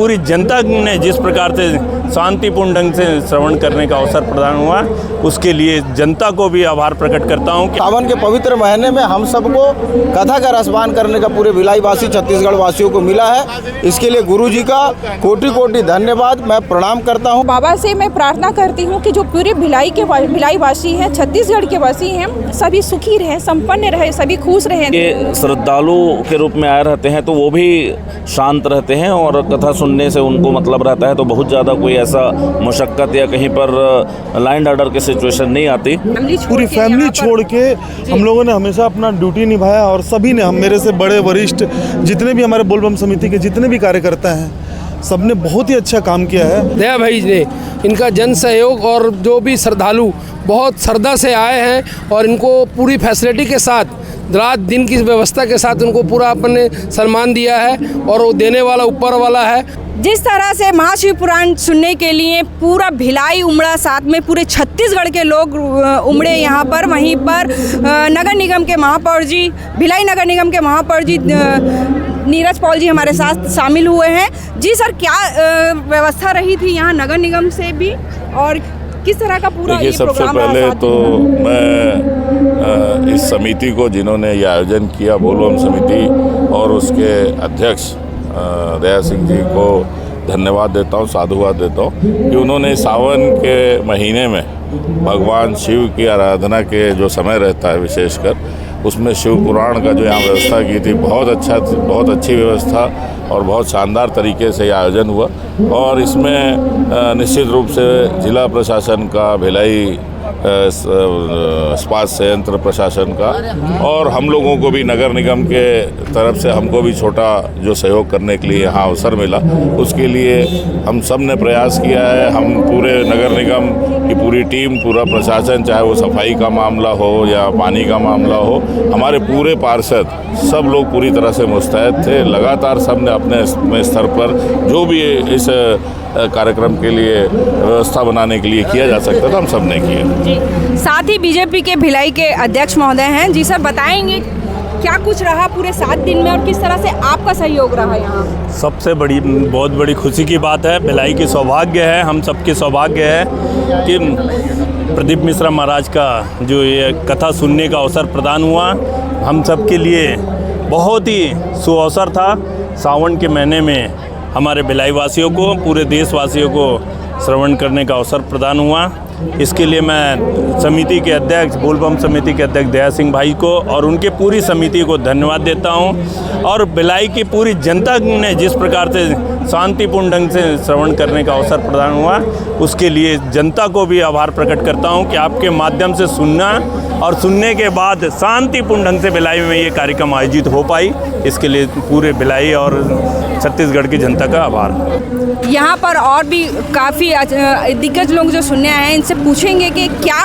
पूरी जनता ने जिस प्रकार से शांतिपूर्ण ढंग से श्रवण करने का अवसर प्रदान हुआ, उसके लिए जनता को भी आभार प्रकट करता हूं। सावन के पवित्र महीने में हम सबको कथा का रसपान करने का पूरे भिलाई वासी छत्तीसगढ़ वासियों को मिला है। इसके लिए गुरु जी का कोटि कोटि धन्यवाद, मैं प्रणाम करता हूं। बाबा से मैं प्रार्थना करती हूं कि जो पूरे भिलाई वासी हैं, छत्तीसगढ़ के वासी हैं, सभी सुखी रहे, संपन्न रहे, सभी खुश रहे। ये श्रद्धालु के रूप में आए रहते हैं तो वो भी शांत रहते हैं और कथा सुनने से उनको मतलब रहता है, तो बहुत ज़्यादा कोई ऐसा मुशक्क़त या कहीं पर लाइन ऑर्डर की सिचुएशन नहीं आती। पूरी फैमिली छोड़ के हम लोगों ने हमेशा अपना ड्यूटी निभाया और सभी ने, हम मेरे से बड़े वरिष्ठ जितने भी हमारे बोलबम समिति के जितने भी कार्यकर्ता हैं, सबने बहुत ही अच्छा काम किया है। दया भाई ने इनका जन सहयोग और जो भी श्रद्धालु बहुत श्रद्धा से आए हैं और इनको पूरी फैसिलिटी के साथ रात दिन की व्यवस्था के साथ उनको पूरा अपने सम्मान दिया है और वो देने वाला ऊपर वाला है। जिस तरह से महाशिव पुराण सुनने के लिए पूरा भिलाई उमड़ा, साथ में पूरे छत्तीसगढ़ के लोग उमड़े यहाँ पर। वहीं पर नगर निगम के महापौर जी, भिलाई नगर निगम के महापौर जी नीरज पॉल जी हमारे साथ शामिल हुए हैं। जी सर, क्या व्यवस्था रही थी यहाँ नगर निगम से भी और किस तरह का पूरा ये सबसे पहले तो मैं इस समिति को, जिन्होंने ये आयोजन किया, बोलबम समिति और उसके अध्यक्ष दया सिंह जी को धन्यवाद देता हूँ, साधुवाद देता हूँ कि उन्होंने सावन के महीने में भगवान शिव की आराधना के जो समय रहता है, विशेषकर उसमें शिव पुराण का जो यहाँ व्यवस्था की थी, बहुत अच्छी व्यवस्था और बहुत शानदार तरीके से ये आयोजन हुआ। और इसमें निश्चित रूप से जिला प्रशासन का, भिलाई इस्पात संयंत्र प्रशासन का और हम लोगों को भी नगर निगम के तरफ से हमको भी छोटा जो सहयोग करने के लिए यहाँ अवसर मिला, उसके लिए हम सब ने प्रयास किया है। हम पूरे नगर निगम की पूरी टीम, पूरा प्रशासन, चाहे वो सफाई का मामला हो या पानी का मामला हो, हमारे पूरे पार्षद सब लोग पूरी तरह से मुस्तैद थे। लगातार सब ने अपने स्तर पर जो भी इस कार्यक्रम के लिए व्यवस्था बनाने के लिए किया जा सकता था, हम सब ने किया। जी, साथ ही बीजेपी के भिलाई के अध्यक्ष महोदय हैं। जी सर, बताएंगे क्या कुछ रहा पूरे 7 दिन में और किस तरह से आपका सहयोग रहा यहाँ? सबसे बहुत बड़ी खुशी की बात है, भिलाई की सौभाग्य है, हम सबके सौभाग्य है कि प्रदीप मिश्रा महाराज का जो ये कथा सुनने का अवसर प्रदान हुआ, हम सब के लिए बहुत ही सुअवसर था। सावन के महीने में हमारे भिलाई वासियों को, पूरे देशवासियों को श्रवण करने का अवसर प्रदान हुआ। इसके लिए मैं समिति के अध्यक्ष, बोलबम समिति के अध्यक्ष दया सिंह भाई को और उनके पूरी समिति को धन्यवाद देता हूं। और भिलाई की पूरी जनता ने जिस प्रकार से शांतिपूर्ण ढंग से श्रवण करने का अवसर प्रदान हुआ, उसके लिए जनता को भी आभार प्रकट करता हूं कि आपके माध्यम से सुनना और सुनने के बाद शांतिपूर्ण ढंग से भिलाई में ये कार्यक्रम आयोजित हो पाई। इसके लिए पूरे भिलाई और छत्तीसगढ़ की जनता का आभार। यहाँ पर और भी काफ़ी दिग्गज लोग जो सुनने आए हैं, इनसे पूछेंगे कि क्या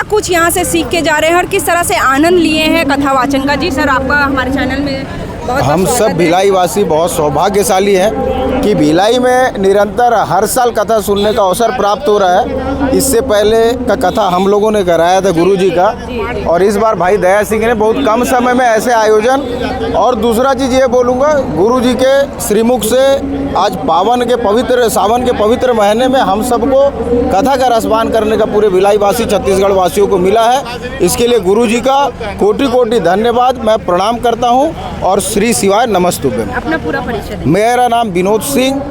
कुछ यहाँ से सीख के जा रहे हैं और किस तरह से आनंद लिए हैं कथा वाचन का। जी सर, आपका हमारे चैनल में बहुत हम सब भिलाई वासी बहुत सौभाग्यशाली हैं कि भिलाई में निरंतर हर साल कथा सुनने का अवसर प्राप्त हो रहा है। इससे पहले का कथा हम लोगों ने कराया था गुरु जी का, और इस बार भाई दया सिंह ने बहुत कम समय में ऐसे आयोजन। और दूसरा चीज़ ये बोलूँगा, गुरु जी के श्रीमुख से आज सावन के पवित्र महीने में हम सबको कथा का रसपान करने का पूरे भिलाई वासी छत्तीसगढ़ वासियों को मिला है। इसके लिए गुरु जी का कोटि कोटि धन्यवाद, मैं प्रणाम करता हूँ और श्री शिवाय नमस्तुभ्यम। अपना पूरा परिचय। मेरा नाम विनोद सिंह,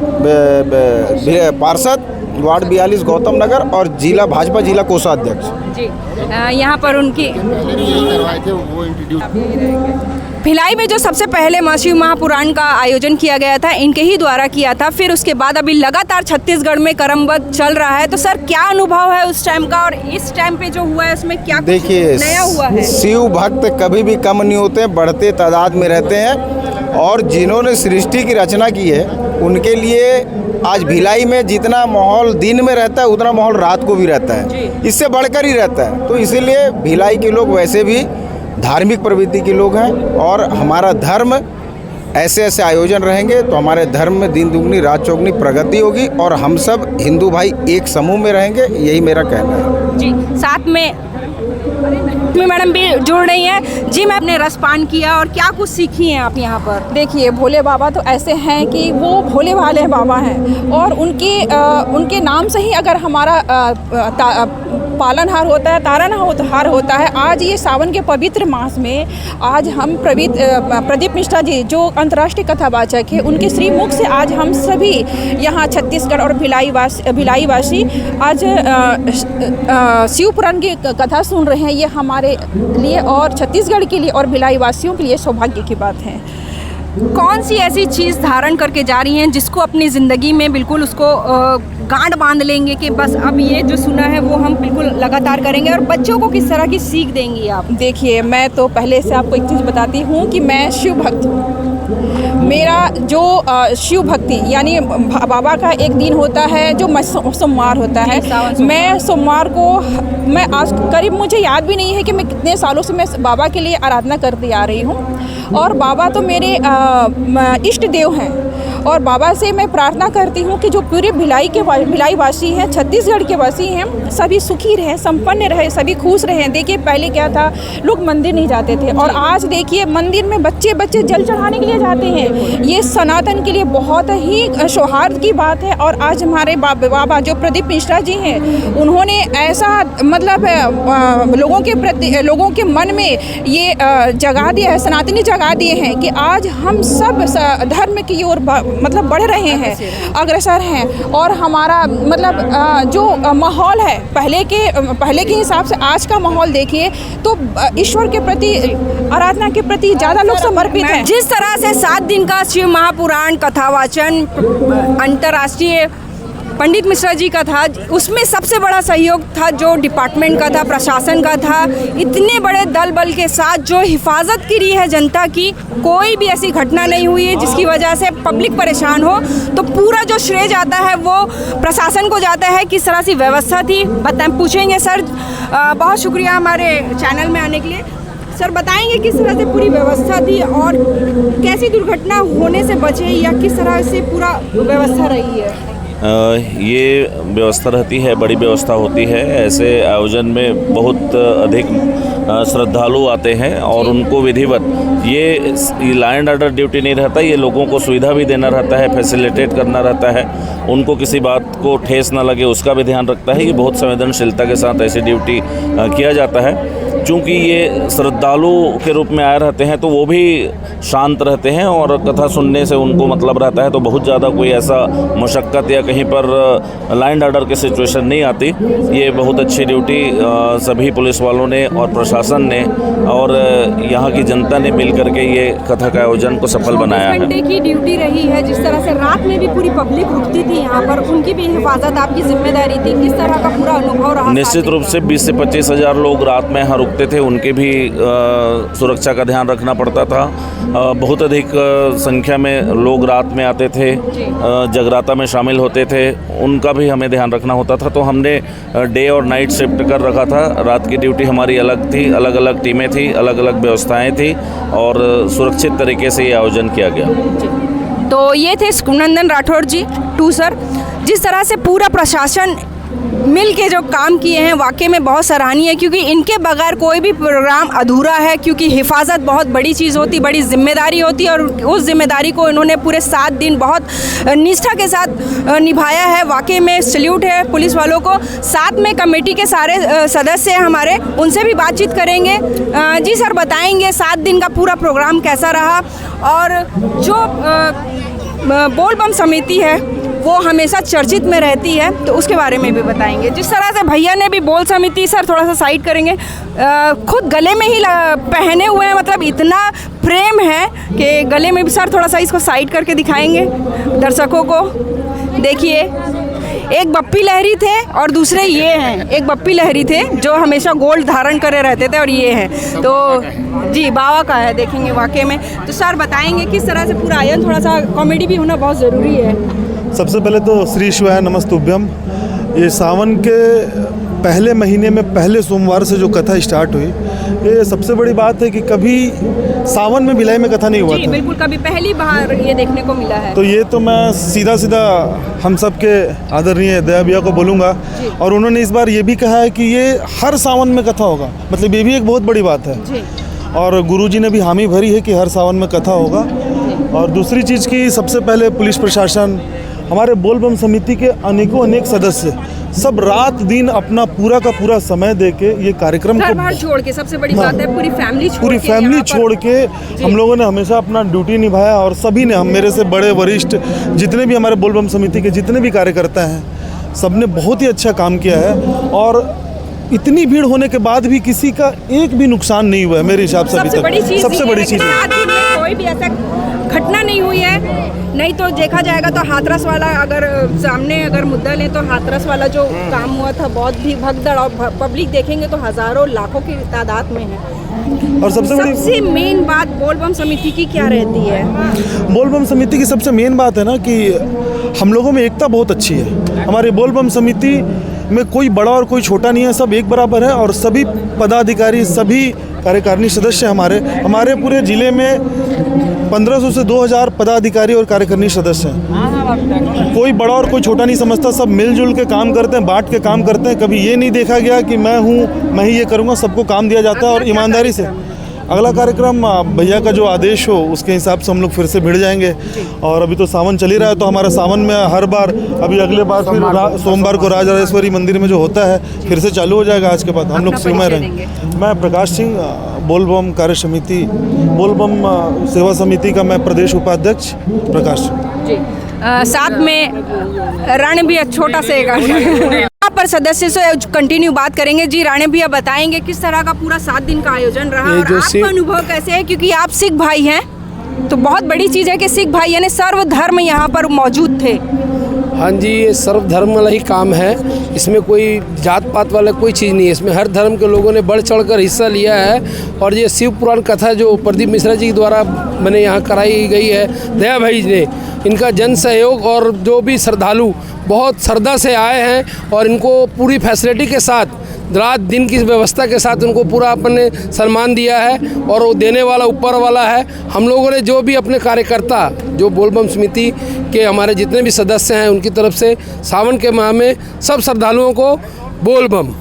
पार्षद वार्ड 42 गौतम नगर और जिला भाजपा जिला कोषाध्यक्ष। जी, यहाँ पर उनकी भिलाई में जो सबसे पहले महाशिव महापुराण का आयोजन किया गया था, इनके ही द्वारा किया था। फिर उसके बाद अभी लगातार छत्तीसगढ़ में क्रमबद्ध चल रहा है। तो सर, क्या अनुभव है उस टाइम का और इस टाइम पे जो हुआ है उसमें क्या देखिए, नया हुआ है? शिव भक्त कभी भी कम नहीं होते, बढ़ते तादाद में रहते हैं। और जिन्होंने सृष्टि की रचना की है, उनके लिए आज भिलाई में जितना माहौल दिन में रहता है, उतना माहौल रात को भी रहता है, इससे बढ़कर ही रहता है। तो इसीलिए भिलाई के लोग वैसे भी धार्मिक प्रवृत्ति के लोग हैं और हमारा धर्म ऐसे आयोजन रहेंगे तो हमारे धर्म में दिन दुगनी रात चौगनी प्रगति होगी और हम सब हिंदू भाई एक समूह में रहेंगे, यही मेरा कहना है। जी, साथ में लक्ष्मी मैडम भी जुड़ रही हैं। जी मैं अपने रसपान किया और क्या कुछ सीखी हैं आप यहाँ पर? देखिए, भोले बाबा तो ऐसे हैं कि वो भोले भाले बाबा हैं और उनके नाम से ही अगर हमारा पालनहार होता है, तारनहार होता है। आज ये सावन के पवित्र मास में आज हम प्रदीप मिश्रा जी जो अंतर्राष्ट्रीय कथावाचक है, उनके श्रीमुख से आज हम सभी यहाँ छत्तीसगढ़ और भिलाई-वासी आज शिव पुराण की कथा सुन रहे हैं। ये हमारे लिए और छत्तीसगढ़ के लिए और भिलाई वासियों के लिए सौभाग्य की बात है। कौन सी ऐसी चीज़ धारण करके जा रही हैं जिसको अपनी ज़िंदगी में बिल्कुल उसको गांठ बांध लेंगे कि बस अब ये जो सुना है वो हम बिल्कुल लगातार करेंगे, और बच्चों को किस तरह की सीख देंगी आप? देखिए, मैं तो पहले से आपको एक चीज़ बताती हूँ कि मैं शिव भक्त हूँ। मेरा जो शिव भक्ति यानी बाबा का एक दिन होता है जो सोमवार होता है। मैं सोमवार को मैं आज करीब मुझे याद भी नहीं है कि मैं कितने सालों से मैं बाबा के लिए आराधना करती आ रही हूँ और बाबा तो मेरे इष्ट देव हैं। और बाबा से मैं प्रार्थना करती हूँ कि जो पूरे भिलाई वासी हैं, छत्तीसगढ़ के वासी हैं, सभी सुखी रहें, संपन्न रहे, सभी खुश रहें। देखिए पहले क्या था, लोग मंदिर नहीं जाते थे और आज देखिए मंदिर में बच्चे जल चढ़ाने के लिए जाते हैं। ये सनातन के लिए बहुत ही सौहार्द की बात है। और आज हमारे बाबा जो प्रदीप मिश्रा जी हैं, उन्होंने ऐसा मतलब लोगों के मन में ये जगा दिया है, सनातनी जगा दिए हैं कि आज हम सब धर्म की ओर मतलब बढ़ रहे हैं, अग्रसर हैं। और हमारा मतलब जो माहौल है पहले के हिसाब से आज का माहौल देखिए तो ईश्वर के प्रति, आराधना के प्रति ज़्यादा लोग समर्पित हैं। जिस तरह से 7 दिन का शिव महापुराण कथावाचन अंतर्राष्ट्रीय पंडित मिश्रा जी का था, उसमें सबसे बड़ा सहयोग था जो डिपार्टमेंट का था, प्रशासन का था। इतने बड़े दल बल के साथ जो हिफाजत की रही है जनता की, कोई भी ऐसी घटना नहीं हुई है जिसकी वजह से पब्लिक परेशान हो। तो पूरा जो श्रेय जाता है वो प्रशासन को जाता है। किस तरह से व्यवस्था थी पूछेंगे सर। बहुत शुक्रिया हमारे चैनल में आने के लिए। सर बताएंगे किस तरह से पूरी व्यवस्था थी और कैसी दुर्घटना होने से बचे या किस तरह से पूरा व्यवस्था रही है? ये व्यवस्था रहती है, बड़ी व्यवस्था होती है। ऐसे आयोजन में बहुत अधिक श्रद्धालु आते हैं और उनको विधिवत ये लॉ एंड ऑर्डर ड्यूटी नहीं रहता, ये लोगों को सुविधा भी देना रहता है, फैसिलिटेट करना रहता है, उनको किसी बात को ठेस ना लगे उसका भी ध्यान रखता है। ये बहुत संवेदनशीलता के साथ ऐसी ड्यूटी किया जाता है। चूँकि ये श्रद्धालु के रूप में आए रहते हैं तो वो भी शांत रहते हैं और कथा सुनने से उनको मतलब रहता है, तो बहुत ज़्यादा कोई ऐसा मशक्क़त या कहीं पर लॉ एंड ऑर्डर की सिचुएशन नहीं आती। ये बहुत अच्छी ड्यूटी सभी पुलिस वालों ने और प्रशासन ने और यहाँ की जनता ने मिल करके ये कथा का आयोजन को सफल बनाया है। 24 घंटे की ड्यूटी रही है, जिस तरह से रात में भी पूरी पब्लिक रुकती थी यहाँ पर, उनकी भी हिफाजत आपकी जिम्मेदारी थी। किस तरह का पूरा अनुभव रहा? निश्चित रूप से 20 से 25 हज़ार लोग रात में यहाँ रुकते थे, उनके भी सुरक्षा का ध्यान रखना पड़ता था। बहुत अधिक संख्या में लोग रात में आते थे, जगराता में शामिल होते थे, उनका भी हमें ध्यान रखना होता था। तो हमने डे और नाइट शिफ्ट कर रखा था। रात की ड्यूटी हमारी अलग थी, अलग अलग टीमें थी, अलग अलग व्यवस्थाएं थी और सुरक्षित तरीके से ये आयोजन किया गया। तो ये थे सुखनंदन राठौर जी टू सर। जिस तरह से पूरा प्रशासन मिल के जो काम किए हैं वाकई में बहुत सराहनीय है, क्योंकि इनके बगैर कोई भी प्रोग्राम अधूरा है। क्योंकि हिफाजत बहुत बड़ी चीज़ होती, बड़ी जिम्मेदारी होती है और उस जिम्मेदारी को इन्होंने पूरे 7 दिन बहुत निष्ठा के साथ निभाया है। वाकई में सल्यूट है पुलिस वालों को। साथ में कमेटी के सारे सदस्य हैं हमारे, उनसे भी बातचीत करेंगे। जी सर बताएंगे 7 दिन का पूरा प्रोग्राम कैसा रहा और जो बोल बम समिति है वो हमेशा चर्चित में रहती है, तो उसके बारे में भी बताएंगे। जिस तरह से भैया ने भी बोल समिति, सर थोड़ा सा साइड करेंगे, खुद गले में ही पहने हुए हैं, मतलब इतना प्रेम है कि गले में भी। सर थोड़ा सा इसको साइड करके दिखाएंगे दर्शकों को। देखिए, एक बप्पी लहरी थे और दूसरे ये हैं। एक बप्पी लहरी थे जो हमेशा गोल्ड धारण करे रहते थे और ये हैं तो जी बाबा का है, देखेंगे वाकई में। तो सर बताएंगे किस तरह से पूरा आयोजन, थोड़ा सा कॉमेडी भी होना बहुत ज़रूरी है। सबसे पहले तो श्री शिवाय नमस्तुभ्यम। ये सावन के पहले महीने में पहले सोमवार से जो कथा स्टार्ट हुई, ये सबसे बड़ी बात है कि कभी सावन में भिलाई में कथा नहीं हुआ जी था। बिल्कुल, कभी पहली बार ये देखने को मिला है। तो ये तो मैं सीधा सीधा हम सब के आदरणीय दया भैया को बोलूँगा, और उन्होंने इस बार ये भी कहा है कि ये हर सावन में कथा होगा, मतलब ये भी एक बहुत बड़ी बात है। जी। और गुरुजी ने भी हामी भरी है कि हर सावन में कथा होगा। और दूसरी चीज़ की सबसे पहले पुलिस प्रशासन, हमारे बोलबम समिति के अनेक सदस्य सब रात दिन अपना पूरा का पूरा समय दे के ये कार्यक्रम घर को बाहर छोड़ के, सबसे बड़ी बात है पूरी फैमिली छोड़ के हम लोगों ने हमेशा अपना ड्यूटी निभाया। और सभी ने, हम मेरे से बड़े वरिष्ठ जितने भी हमारे बोलबम समिति के जितने भी कार्यकर्ता हैं, सब ने बहुत ही अच्छा काम किया है। और इतनी भीड़ होने के बाद भी किसी का एक भी नुकसान नहीं हुआ है मेरे हिसाब से अभी तक। सबसे बड़ी चीज़ कोई भी ऐसा घटना नहीं हुई है। नहीं तो देखा जाएगा तो हाथरस वाला अगर सामने अगर मुद्दा लें तो हाथरस वाला जो काम हुआ था, बहुत भी भगदड़, और पब्लिक देखेंगे तो हज़ारों लाखों की तादाद में है। और सबसे मेन बात बोलबम समिति की क्या रहती है? बोलबम समिति की सबसे मेन बात है ना कि हम लोगों में एकता बहुत अच्छी है। हमारे बोलबम समिति में कोई बड़ा और कोई छोटा नहीं है, सब एक बराबर है। और सभी पदाधिकारी, सभी कार्यकारिणी सदस्य हमारे पूरे ज़िले में 1500 से 2000 पदाधिकारी और कार्यकारिणी सदस्य हैं। कोई बड़ा और कोई छोटा नहीं समझता, सब मिलजुल के काम करते हैं, बांट के काम करते हैं। कभी ये नहीं देखा गया कि मैं ही ये करूँगा, सबको काम दिया जाता है और ईमानदारी से। अगला कार्यक्रम भैया का जो आदेश हो उसके हिसाब से हम लोग फिर से भिड़ जाएंगे। और अभी तो सावन चल ही रहा है, तो हमारा सावन में हर बार, अभी अगले बार फिर सोमवार को राजराजेश्वरी मंदिर में जो होता है फिर से चालू हो जाएगा। आज के बाद हम लोग शिवमय रहेंगे। मैं प्रकाश सिंह, बोलबम कार्य समिति, बोलबम सेवा समिति का मैं प्रदेश उपाध्यक्ष प्रकाश जी। साथ में राणे भैया छोटा से यहाँ पर सदस्य से कंटिन्यू बात करेंगे। जी राणे भैया बताएंगे किस तरह का पूरा 7 दिन का आयोजन रहा और आपका अनुभव कैसे है, क्योंकि आप सिख भाई हैं, तो बहुत बड़ी चीज़ है कि सिख भाई यानी सर्वधर्म यहाँ पर मौजूद थे। हाँ जी, ये सर्वधर्म वाला ही काम है, इसमें कोई जात पात वाला कोई चीज़ नहीं है। इसमें हर धर्म के लोगों ने बढ़ चढ़कर हिस्सा लिया है। और ये शिव पुराण कथा जो प्रदीप मिश्रा जी द्वारा मैंने यहाँ कराई गई है दया भाई ने, इनका जन सहयोग और जो भी श्रद्धालु बहुत श्रद्धा से आए हैं और इनको पूरी फैसिलिटी के साथ रात दिन की व्यवस्था के साथ उनको पूरा अपने सम्मान दिया है। और वो देने वाला ऊपर वाला है। हम लोगों ने जो भी अपने कार्यकर्ता, जो बोलबम समिति के हमारे जितने भी सदस्य हैं, उनकी तरफ से सावन के माह में सब श्रद्धालुओं को बोलबम।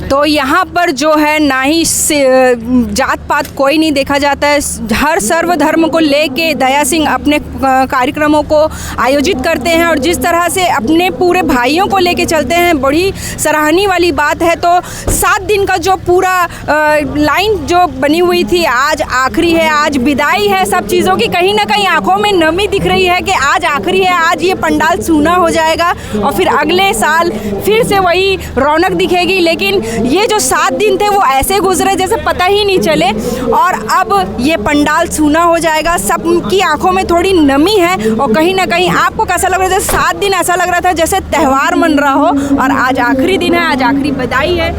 तो यहाँ पर जो है ना ही जात पात कोई नहीं देखा जाता है, हर सर्वधर्म को लेके दया सिंह अपने कार्यक्रमों को आयोजित करते हैं और जिस तरह से अपने पूरे भाइयों को लेके चलते हैं, बड़ी सराहनीय वाली बात है। तो 7 दिन का जो पूरा लाइन जो बनी हुई थी, आज आखिरी है, आज विदाई है सब चीज़ों की। कहीं ना कहीं आंखों में नमी दिख रही है कि आज आखिरी है, आज ये पंडाल सूना हो जाएगा और फिर अगले साल फिर से वही रौनक दिखेगी। लेकिन ये जो 7 दिन थे वो ऐसे गुजरे जैसे पता ही नहीं चले और अब ये पंडाल सूना हो जाएगा। सबकी आंखों में थोड़ी नमी है और कहीं ना कहीं आपको कैसा लग रहा है? जैसे 7 दिन ऐसा लग रहा था जैसे त्यौहार मन रहा हो और आज आखिरी दिन है, आज आखिरी विदाई है।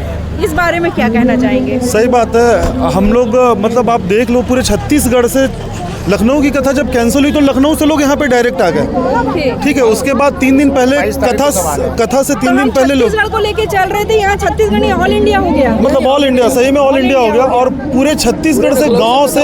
इस बारे में क्या कहना चाहेंगे? सही बात है। हम लोग मतलब आप देख लो, पूरे छत्तीसगढ़ से लखनऊ की कथा जब कैंसिल हुई तो लखनऊ से लोग यहाँ पे डायरेक्ट आ गए। ठीक है, उसके बाद 3 दिन पहले कथा से 3 दिन पहले लोग छत्तीसगढ़ को लेके चल रहे थे, यहाँ छत्तीसगढ़ ऑल इंडिया हो गया, मतलब ऑल इंडिया, सही में ऑल इंडिया हो गया। और पूरे छत्तीसगढ़ से गांव से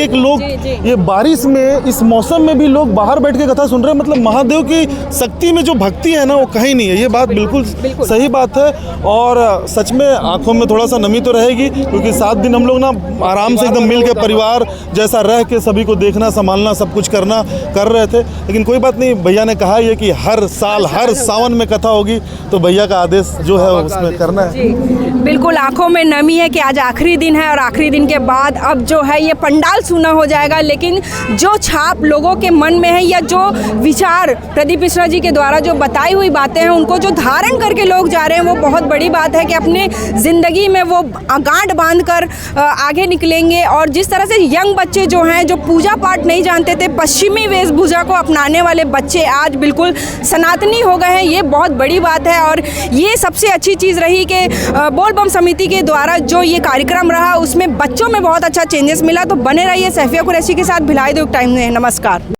एक लोग, ये बारिश में इस मौसम में भी लोग बाहर बैठ के कथा सुन रहे हैं। मतलब महादेव की शक्ति में जो भक्ति है ना, वो कहीं नहीं है। ये बात बिल्कुल सही बात है। और सच में आंखों में थोड़ा सा नमी तो रहेगी, क्योंकि 7 दिन हम लोग ना आराम से एकदम मिल के परिवार जैसा रह के सभी को देखना, संभालना, सब कुछ करना कर रहे थे। लेकिन कोई बात नहीं, भैया ने कहा है कि हर साल हर सावन में कथा होगी, तो भैया का आदेश जो है उसमें करना है। बिल्कुल आंखों में नमी है कि आज आखिरी दिन है और आखिरी दिन के बाद अब जो है ये पंडाल सूना हो जाएगा। लेकिन जो छाप लोगों के मन में है या जो विचार प्रदीप मिश्रा जी के द्वारा जो बताई हुई बातें हैं, उनको जो धारण करके लोग जा रहे हैं, वो बहुत बड़ी बात है कि अपने ज़िंदगी में वो गांठ बांध कर आगे निकलेंगे। और जिस तरह से यंग बच्चे जो हैं, जो पूजा पाठ नहीं जानते थे, पश्चिमी वेशभूषा को अपनाने वाले बच्चे आज बिल्कुल सनातनी हो गए हैं, ये बहुत बड़ी बात है। और ये सबसे अच्छी चीज़ रही कि बोलबम समिति के द्वारा जो ये कार्यक्रम रहा, उसमें बच्चों में बहुत अच्छा चेंजेस मिला। तो बने रहिए सैफिया कुरैशी के साथ भिलाई दुर्ग टाइम में। नमस्कार।